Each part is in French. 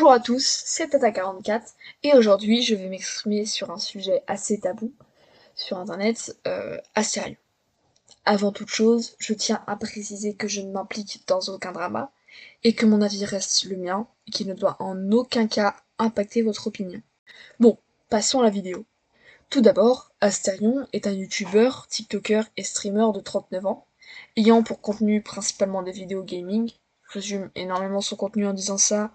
Bonjour à tous, c'est Tata44 et aujourd'hui je vais m'exprimer sur un sujet assez tabou sur internet, assez sérieux. Avant toute chose, je tiens à préciser que je ne m'implique dans aucun drama et que mon avis reste le mien et qu'il ne doit en aucun cas impacter votre opinion. Bon, passons à la vidéo. Tout d'abord, Astérion est un youtubeur, tiktoker et streamer de 39 ans, ayant pour contenu principalement des vidéos gaming. Je résume énormément son contenu en disant ça,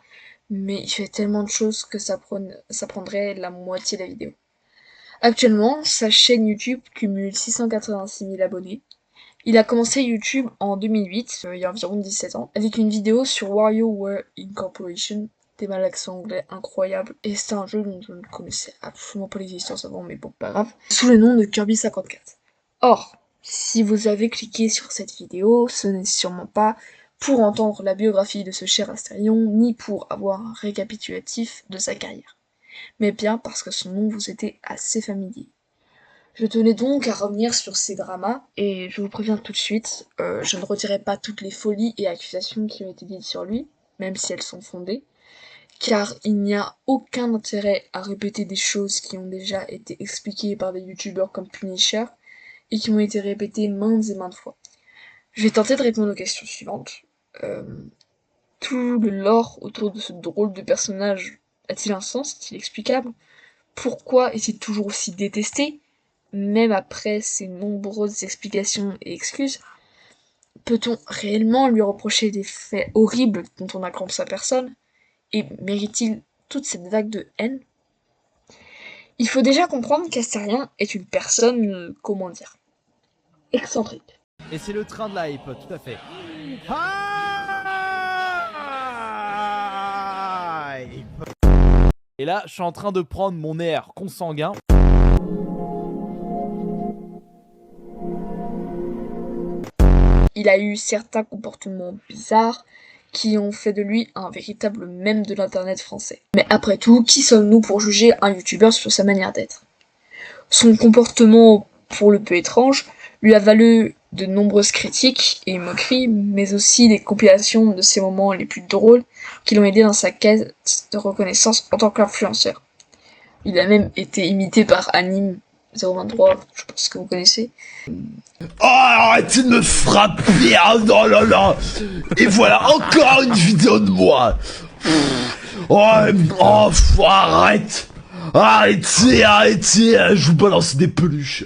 mais il fait tellement de choses que ça prendrait la moitié de la vidéo. Actuellement, sa chaîne YouTube cumule 686 000 abonnés. Il a commencé YouTube en 2008, il y a environ 17 ans, avec une vidéo sur WarioWare Incorporation, des mal accent anglais incroyable, et c'est un jeu dont je ne connaissais absolument pas l'existence avant, mais bon, pas grave, sous le nom de Kirby 54. Or, si vous avez cliqué sur cette vidéo, ce n'est sûrement pas pour entendre la biographie de ce cher Astérion, ni pour avoir un récapitulatif de sa carrière, mais bien parce que son nom vous était assez familier. Je tenais donc à revenir sur ces dramas, et je vous préviens tout de suite, je ne retirerai pas toutes les folies et accusations qui ont été dites sur lui, même si elles sont fondées, car il n'y a aucun intérêt à répéter des choses qui ont déjà été expliquées par des youtubeurs comme Punisher, et qui m'ont été répétées maintes et maintes fois. Je vais tenter de répondre aux questions suivantes. Tout le lore autour de ce drôle de personnage a-t-il un sens? Est-il explicable? Pourquoi est-il toujours aussi détesté? Même après ses nombreuses explications et excuses, peut-on réellement lui reprocher des faits horribles dont on accorde sa personne? Et mérite-t-il toute cette vague de haine? Il faut déjà comprendre qu'Astérien est une personne, comment dire, excentrique. Et c'est le train de la hype, tout à fait. Hype. Et là, je suis en train de prendre mon air consanguin. Il a eu certains comportements bizarres qui ont fait de lui un véritable mème de l'internet français. Mais après tout, qui sommes-nous pour juger un youtubeur sur sa manière d'être? Son comportement, pour le peu étrange, lui a valu de nombreuses critiques et moqueries, mais aussi des compilations de ses moments les plus drôles qui l'ont aidé dans sa quête de reconnaissance en tant qu'influenceur. Il a même été imité par Anime 023, je pense que vous connaissez. Oh, arrêtez de me frapper, oh non, non, non. Et voilà, encore une vidéo de moi. Arrête. Arrêtez, je vous balance des peluches.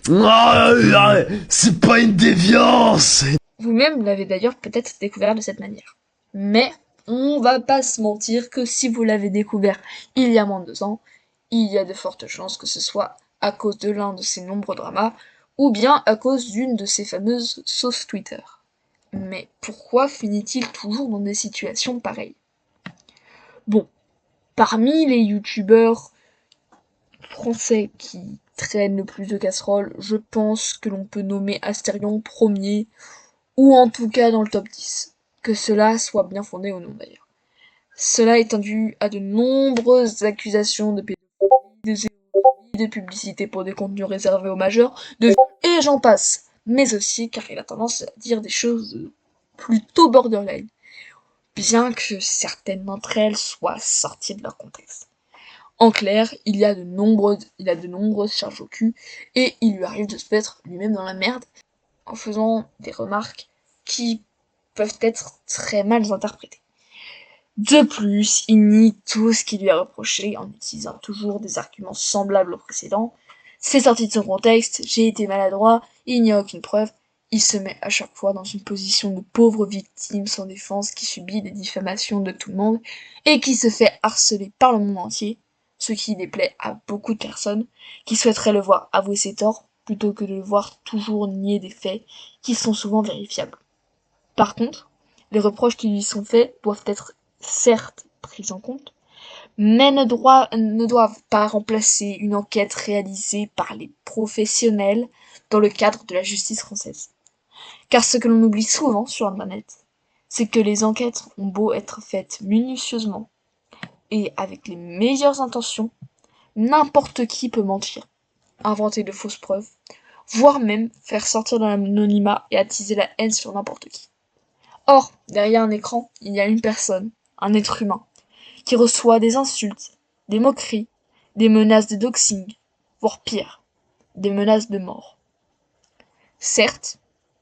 C'est pas une déviance. Vous-même l'avez d'ailleurs peut-être découvert de cette manière. Mais on va pas se mentir que si vous l'avez découvert il y a moins de 2 ans, il y a de fortes chances que ce soit à cause de l'un de ses nombreux dramas, ou bien à cause d'une de ses fameuses sauces Twitter. Mais pourquoi finit-il toujours dans des situations pareilles? Bon, parmi les youtubeurs français qui traînent le plus de casseroles, je pense que l'on peut nommer Astérion premier, ou en tout cas dans le top 10. Que cela soit bien fondé ou non d'ailleurs. Cela étant dû à de nombreuses accusations de pédophilie, de zéophilie, de publicité pour des contenus réservés aux majeurs, de et j'en passe. Mais aussi car il a tendance à dire des choses plutôt borderline, bien que certaines d'entre elles soient sorties de leur contexte. En clair, il a de nombreuses charges au cul, et il lui arrive de se mettre lui-même dans la merde en faisant des remarques qui peuvent être très mal interprétées. De plus, il nie tout ce qui lui est reproché en utilisant toujours des arguments semblables aux précédents. C'est sorti de son contexte, j'ai été maladroit, il n'y a aucune preuve. Il se met à chaque fois dans une position de pauvre victime sans défense qui subit des diffamations de tout le monde et qui se fait harceler par le monde entier, ce qui déplaît à beaucoup de personnes qui souhaiteraient le voir avouer ses torts plutôt que de le voir toujours nier des faits qui sont souvent vérifiables. Par contre, les reproches qui lui sont faits doivent être certes pris en compte, mais ne doivent pas remplacer une enquête réalisée par les professionnels dans le cadre de la justice française. Car ce que l'on oublie souvent sur Internet, c'est que les enquêtes ont beau être faites minutieusement et avec les meilleures intentions, n'importe qui peut mentir, inventer de fausses preuves, voire même faire sortir de l'anonymat et attiser la haine sur n'importe qui. Or, derrière un écran, il y a une personne, un être humain, qui reçoit des insultes, des moqueries, des menaces de doxing, voire pire, des menaces de mort. Certes,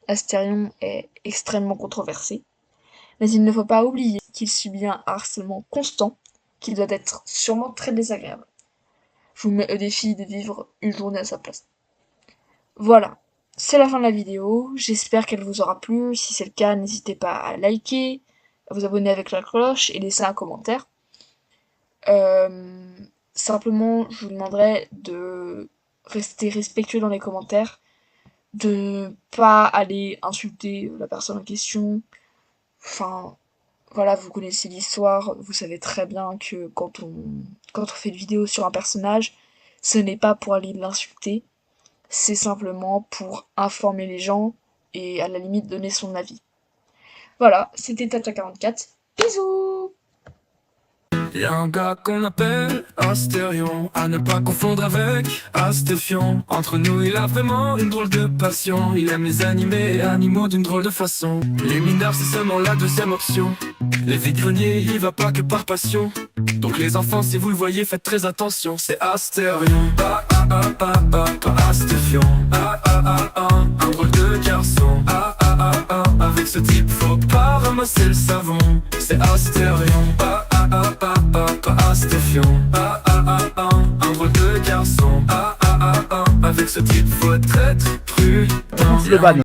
Astérion est extrêmement controversé, mais il ne faut pas oublier qu'il subit un harcèlement constant qui doit être sûrement très désagréable. Je vous mets au défi de vivre une journée à sa place. Voilà, c'est la fin de la vidéo, j'espère qu'elle vous aura plu. Si c'est le cas, n'hésitez pas à liker, à vous abonner avec la cloche et laisser un commentaire. Simplement, je vous demanderai de rester respectueux dans les commentaires, de pas aller insulter la personne en question. Enfin, voilà, vous connaissez l'histoire, vous savez très bien que quand on fait une vidéo sur un personnage, ce n'est pas pour aller l'insulter, c'est simplement pour informer les gens et à la limite donner son avis. Voilà, c'était Tata44, bisous! Y'a un gars qu'on appelle Astérion, à ne pas confondre avec Astéfion. Entre nous il a vraiment une drôle de passion, il aime les animés et animaux d'une drôle de façon. Les mineurs c'est seulement la deuxième option, les vide-greniers il va pas que par passion. Donc les enfants si vous le voyez faites très attention, c'est Astérion. Pas Astéfion. Un drôle de garçon. Avec ce type faut pas ramasser le savon, c'est Astérion. Pas Astéfion. Un drôle de garçon. Avec ce type faut être prudent. Le ban.